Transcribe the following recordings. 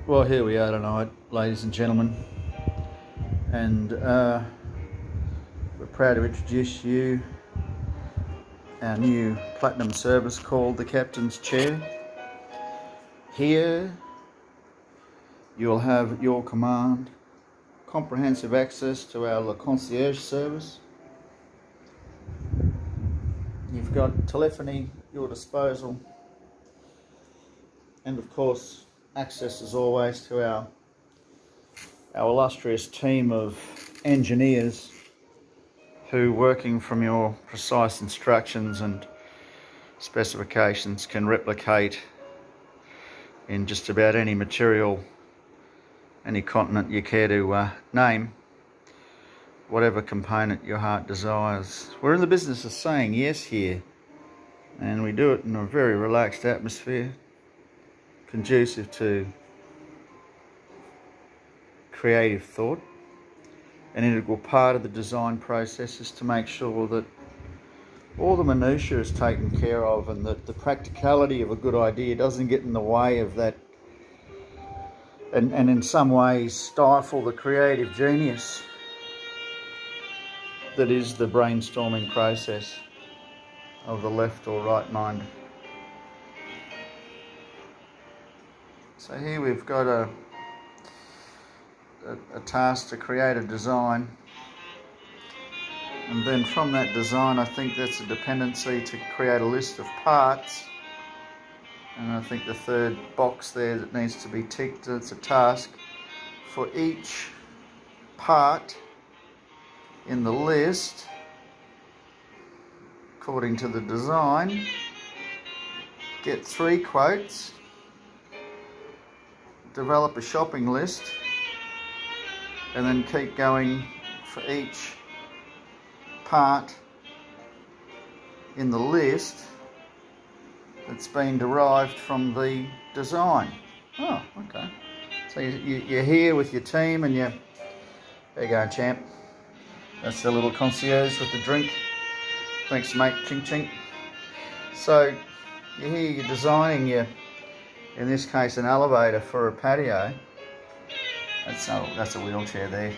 Well, here we are tonight, ladies and gentlemen, and we're proud to introduce you our new platinum service called the Captain's Chair. Here you'll have at your command comprehensive access to our Le Concierge service. You've got telephony at your disposal, and of course access as always to our illustrious team of engineers who, working from your precise instructions and specifications, can replicate in just about any material, any continent you care to name, whatever component your heart desires. We're in the business of saying yes here, and we do it in a very relaxed atmosphere, conducive to creative thought. An integral part of the design process is to make sure that all the minutiae is taken care of, and that the practicality of a good idea doesn't get in the way of that, and in some ways stifle the creative genius that is the brainstorming process of the left or right mind. So here we've got a task to create a design, and then from that design I think that's a dependency to create a list of parts, and I think the third box there that needs to be ticked, it's a task for each part in the list according to the design. Get 3 quotes, develop a shopping list, and then keep going for each part in the list that's been derived from the design. Oh, okay. So you're here with your team, and there you go, champ. That's the little concierge with the drink. Thanks, mate. Ching ching. So you're here, you're designing in this case, an elevator for a patio. That's a wheelchair there.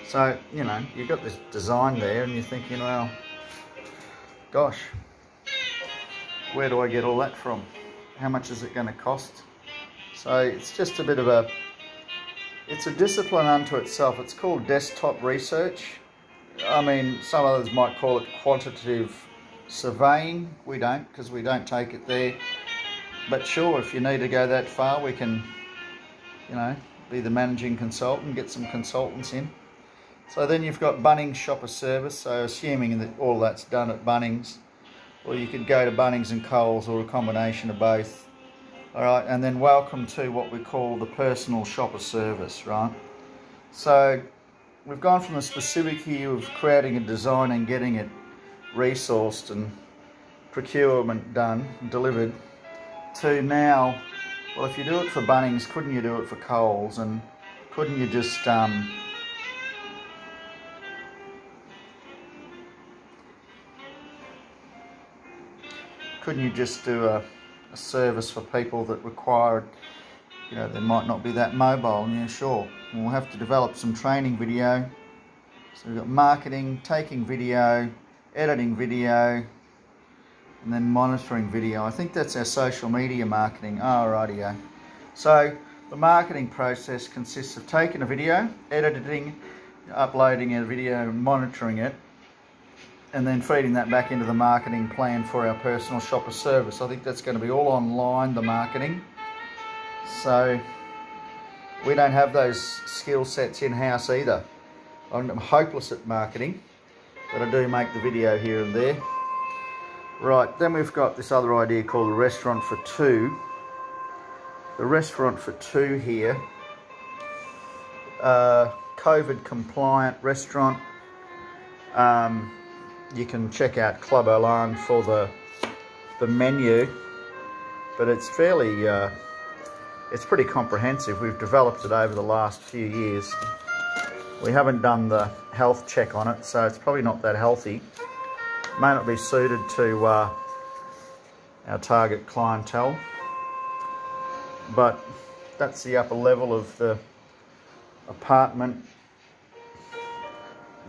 So, you know, you've got this design there, and you're thinking, well, gosh, where do I get all that from? How much is it going to cost? So it's just a bit of it's a discipline unto itself. It's called desktop research. I mean, some others might call it quantitative surveying. We don't, because we don't take it there. But sure, if you need to go that far, we can, you know, be the managing consultant, get some consultants in. So then you've got Bunnings shopper service, so assuming that all that's done at Bunnings, or you could go to Bunnings and Coles, or a combination of both. All right, and then welcome to what we call the personal shopper service, right? So we've gone from the specific here of creating a design and getting it resourced and procurement done, delivered, to now, well, if you do it for Bunnings, couldn't you do it for Coles? And couldn't you just do a service for people that require, you know, they might not be that mobile? Yeah, sure. We'll have to develop some training video. So we've got marketing, taking video, editing video, and then monitoring video. I think that's our social media marketing. Oh, rightio. So the marketing process consists of taking a video, editing, uploading a video, monitoring it, and then feeding that back into the marketing plan for our personal shopper service. I think that's going to be all online, the marketing. So we don't have those skill sets in-house either. I'm hopeless at marketing, but I do make the video here and there. Right, then we've got this other idea called the restaurant for 2. The restaurant for 2 here, COVID compliant restaurant. You can check out Club Elan for the menu, but it's fairly, it's pretty comprehensive. We've developed it over the last few years. We haven't done the health check on it, so it's probably not that healthy. May not be suited to our target clientele, but that's the upper level of the apartment.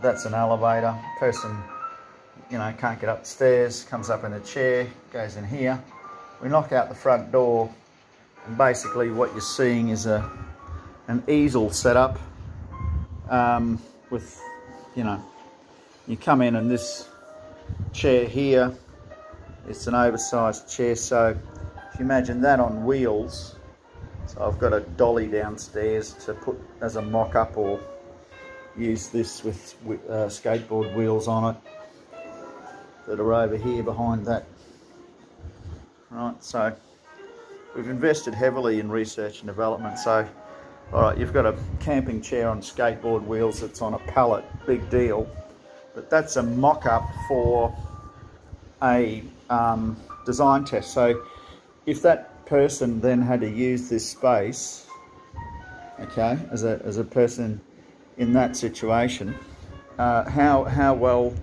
That's an elevator. Person, you know, can't get upstairs, comes up in a chair, goes in here. We knock out the front door, and basically what you're seeing is an easel setup with, you know, you come in and this chair here, it's an oversized chair, so if you imagine that on wheels, so I've got a dolly downstairs to put as a mock-up, or use this with skateboard wheels on it that are over here behind that. Right, so we've invested heavily in research and development. So, all right, you've got a camping chair on skateboard wheels that's on a pallet, big deal, but that's a mock-up for a design test. So if that person then had to use this space, okay, as a person in that situation, how well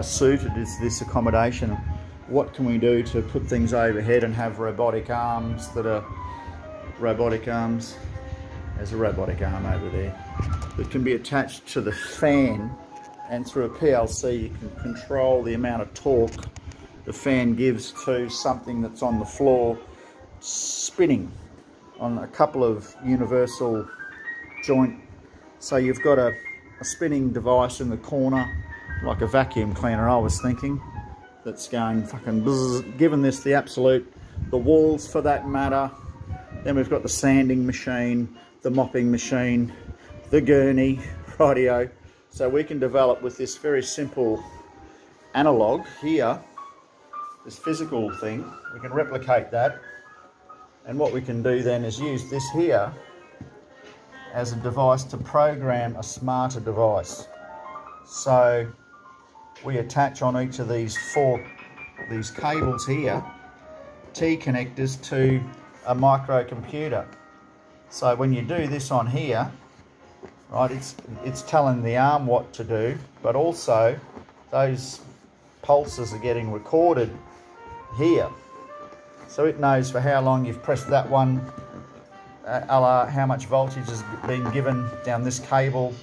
suited is this accommodation? What can we do to put things overhead and have robotic arms that are robotic arms? There's a robotic arm over there that can be attached to the fan, and through a PLC you can control the amount of torque the fan gives to something that's on the floor spinning on a couple of universal joint. So you've got a spinning device in the corner, like a vacuum cleaner, I was thinking, that's going fucking bzz, giving this the absolute, the walls for that matter. Then we've got the sanding machine, the mopping machine, the gurney, rightio. So we can develop with this very simple analog here, this physical thing, we can replicate that. And what we can do then is use this here as a device to program a smarter device. So we attach on each of these these cables here, T connectors to a microcomputer. So when you do this on here, right, it's telling the arm what to do, but also those pulses are getting recorded here. So it knows for how long you've pressed that one, a la how much voltage has been given down this cable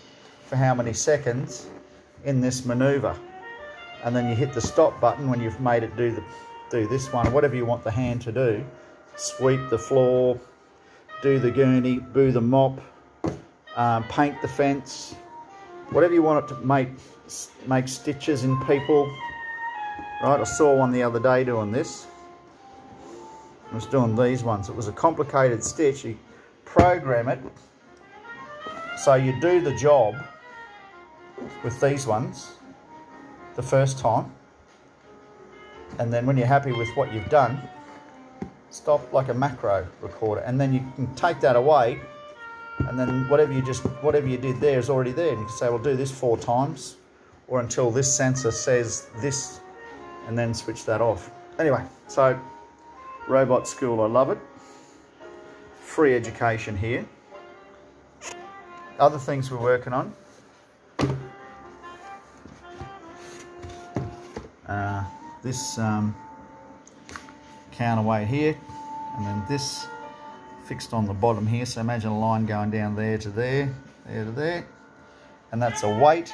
for how many seconds in this maneuver. And then you hit the stop button when you've made it do this one, whatever you want the hand to do. Sweep the floor, do the gurney, boo the mop, paint the fence, whatever you want it to make stitches in people. Right, I saw one the other day doing this. I was doing these ones. It was a complicated stitch. You program it so you do the job with these ones the first time, and then when you're happy with what you've done, stop like a macro recorder, and then you can take that away, and then whatever you did there is already there, and you can say, well, do this 4 times or until this sensor says this, and then switch that off. Anyway, so robot school, I love it. Free education here. Other things we're working on. This counterweight here, and then this fixed on the bottom here. So imagine a line going down there to there, there to there, and that's a weight.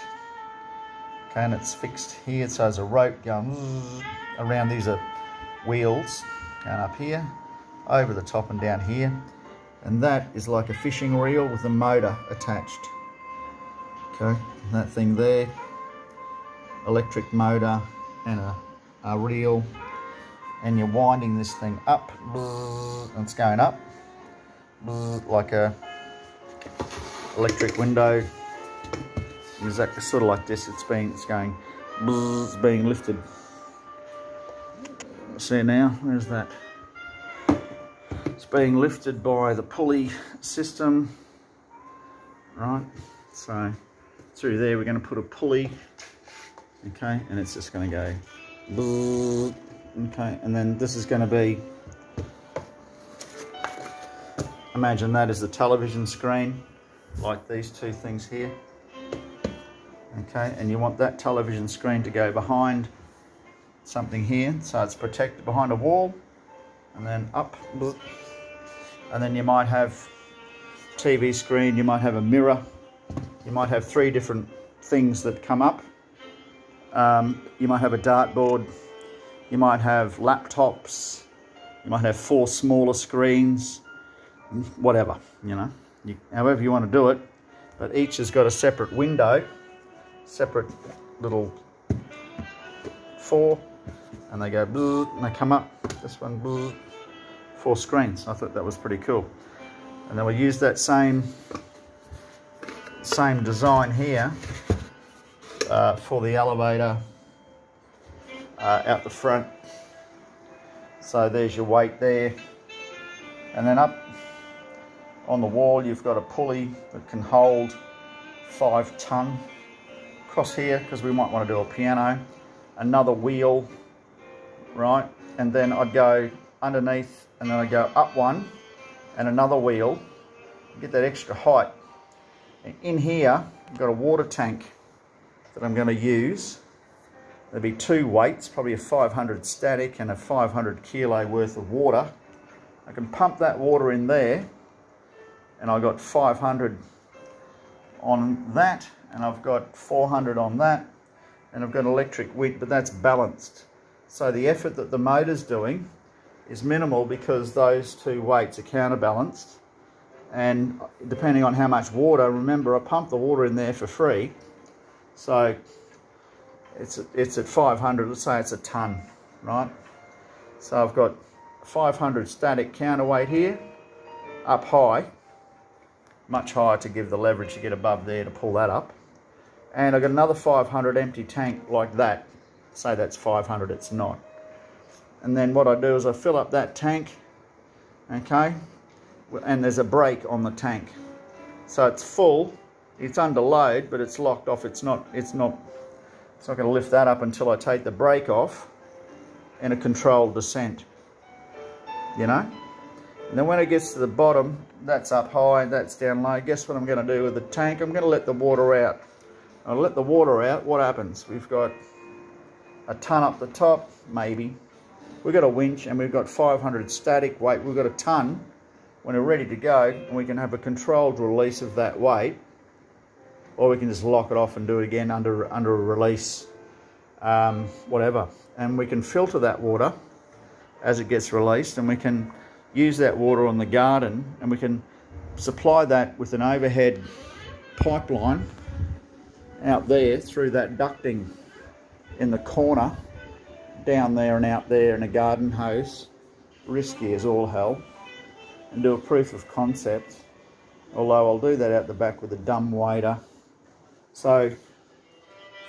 Okay, and it's fixed here, so there's a rope going around. These are wheels going up here, over the top and down here, and that is like a fishing reel with a motor attached. Okay, and that thing there, electric motor and a reel, and you're winding this thing up, and it's going up like a electric window. Exactly, sort of like this. It's going, it's being lifted. See now, where's that? It's being lifted by the pulley system, right? So through there, we're going to put a pulley, okay, and it's just going to go, okay, and then this is going to be, imagine that as the television screen, like these two things here. Okay, and you want that television screen to go behind something here, so it's protected behind a wall, and then up and then you might have TV screen, you might have a mirror, you might have 3 different things that come up. You might have a dartboard, you might have laptops, you might have 4 smaller screens, whatever, you know, however you want to do it. But each has got a separate window, separate little 4, and they go blah, and they come up. This one, blah, 4 screens. I thought that was pretty cool. And then we use that same design here for the elevator out the front. So there's your weight there, and then up on the wall you've got a pulley that can hold 5 ton. Across here, because we might want to do a piano, another wheel, right? And then I'd go underneath, and then I'd go up one and another wheel, get that extra height. And in here I've got a water tank that I'm going to use. There'll be 2 weights, probably a 500 static and a 500 kilo worth of water. I can pump that water in there, and I've got 500 on that, and I've got 400 on that, and I've got electric width, but that's balanced. So the effort that the motor's doing is minimal because those 2 weights are counterbalanced. And depending on how much water, remember I pumped the water in there for free, so it's at 500, let's say it's a ton, right? So I've got 500 static counterweight here, up high, much higher to give the leverage to get above there to pull that up. And I've got another 500 empty tank like that. Say that's 500, it's not. And then what I do is I fill up that tank, okay? And there's a brake on the tank. So it's full, it's under load, but it's locked off. It's not going to lift that up until I take the brake off in a controlled descent, you know? And then when it gets to the bottom, that's up high, that's down low. Guess what I'm going to do with the tank? I'm going to let the water out. I'll let the water out, what happens? We've got a ton up the top, maybe. We've got a winch and we've got 500 static weight. We've got a ton when we're ready to go, and we can have a controlled release of that weight, or we can just lock it off and do it again under a release, whatever. And we can filter that water as it gets released, and we can use that water on the garden, and we can supply that with an overhead pipeline out there through that ducting in the corner, down there and out there in a garden hose. Risky as all hell. And do a proof of concept, although I'll do that out the back with a dumb wader. So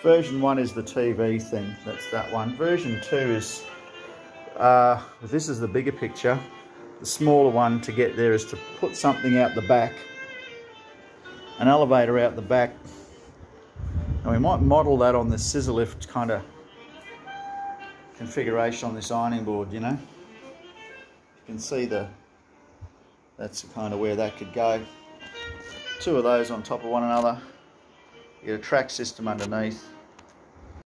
version 1 is the TV thing, that's that one. Version 2 is, this is the bigger picture. The smaller one to get there is to put something out the back, an elevator out the back. And we might model that on the scissor lift kind of configuration on this ironing board, you know. You can see that's kind of where that could go. 2 of those on top of one another. You get a track system underneath.